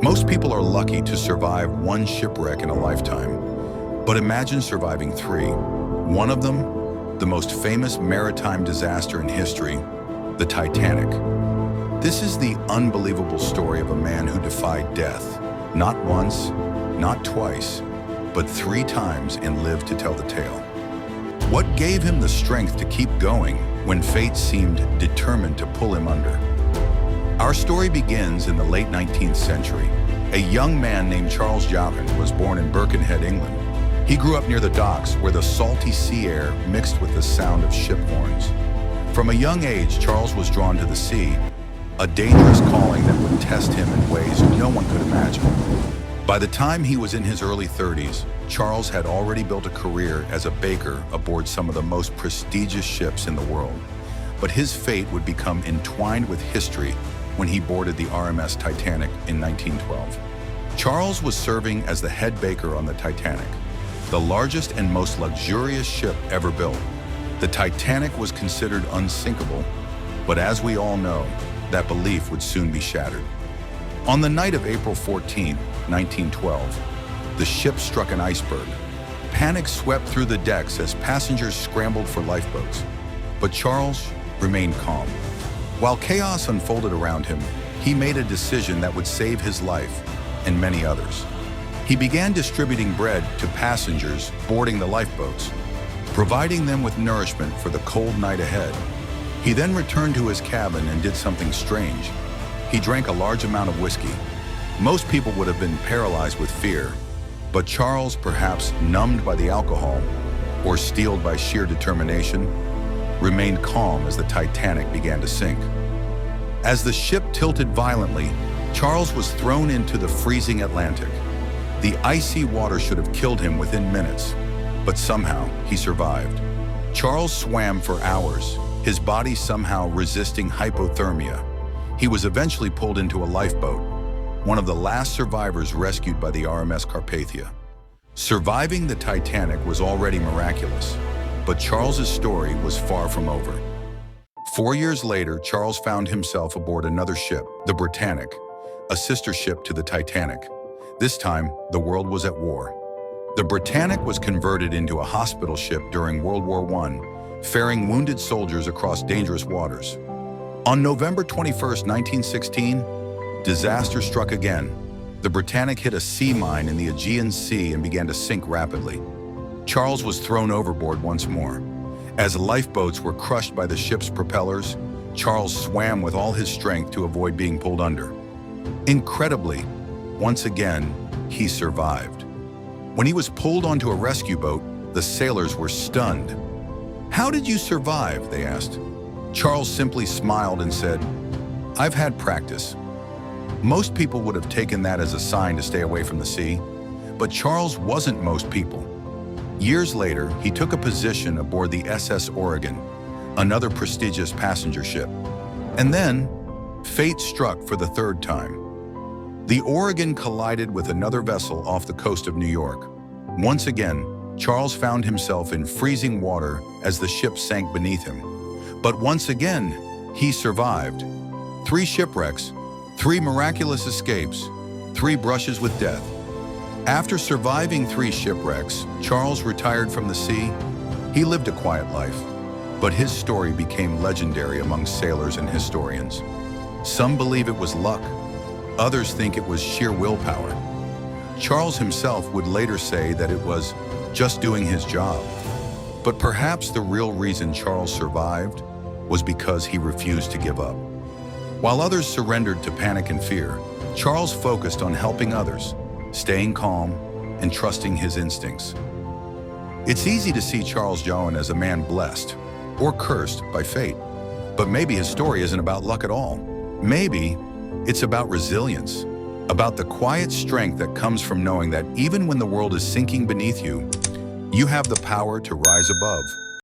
Most people are lucky to survive one shipwreck in a lifetime, but imagine surviving three. One of them, the most famous maritime disaster in history, the Titanic. This is the unbelievable story of a man who defied death, not once, not twice, but 3 times and lived to tell the tale. What gave him the strength to keep going when fate seemed determined to pull him under? Our story begins in the late 19th century. A young man named Charles Joughin was born in Birkenhead, England. He grew up near the docks where the salty sea air mixed with the sound of ship horns. From a young age, Charles was drawn to the sea, a dangerous calling that would test him in ways no one could imagine. By the time he was in his early 30s, Charles had already built a career as a baker aboard some of the most prestigious ships in the world. But his fate would become entwined with history when he boarded the RMS Titanic in 1912. Charles was serving as the head baker on the Titanic, the largest and most luxurious ship ever built. The Titanic was considered unsinkable, but as we all know, that belief would soon be shattered. On the night of April 14, 1912, the ship struck an iceberg. Panic swept through the decks as passengers scrambled for lifeboats, but Charles remained calm. While chaos unfolded around him, he made a decision that would save his life and many others. He began distributing bread to passengers boarding the lifeboats, providing them with nourishment for the cold night ahead. He then returned to his cabin and did something strange. He drank a large amount of whiskey. Most people would have been paralyzed with fear, but Charles, perhaps numbed by the alcohol or steeled by sheer determination, remained calm as the Titanic began to sink. As the ship tilted violently, Charles was thrown into the freezing Atlantic. The icy water should have killed him within minutes, but somehow he survived. Charles swam for hours, his body somehow resisting hypothermia. He was eventually pulled into a lifeboat, one of the last survivors rescued by the RMS Carpathia. Surviving the Titanic was already miraculous, but Charles's story was far from over. 4 years later, Charles found himself aboard another ship, the Britannic, a sister ship to the Titanic. This time, the world was at war. The Britannic was converted into a hospital ship during World War I, ferrying wounded soldiers across dangerous waters. On November 21, 1916, disaster struck again. The Britannic hit a sea mine in the Aegean Sea and began to sink rapidly. Charles was thrown overboard once more. As lifeboats were crushed by the ship's propellers, Charles swam with all his strength to avoid being pulled under. Incredibly, once again, he survived. When he was pulled onto a rescue boat, the sailors were stunned. "How did you survive?" they asked. Charles simply smiled and said, "I've had practice." Most people would have taken that as a sign to stay away from the sea, but Charles wasn't most people. Years later, he took a position aboard the SS Oregon, another prestigious passenger ship. And then, fate struck for the 3rd time. The Oregon collided with another vessel off the coast of New York. Once again, Charles found himself in freezing water as the ship sank beneath him. But once again, he survived. 3 shipwrecks, 3 miraculous escapes, 3 brushes with death. After surviving 3 shipwrecks, Charles retired from the sea. He lived a quiet life, but his story became legendary among sailors and historians. Some believe it was luck. Others think it was sheer willpower. Charles himself would later say that it was just doing his job. But perhaps the real reason Charles survived was because he refused to give up. While others surrendered to panic and fear, Charles focused on helping others, staying calm and trusting his instincts. It's easy to see Charles Joughin as a man blessed or cursed by fate, but maybe his story isn't about luck at all. Maybe it's about resilience, about the quiet strength that comes from knowing that even when the world is sinking beneath you, you have the power to rise above.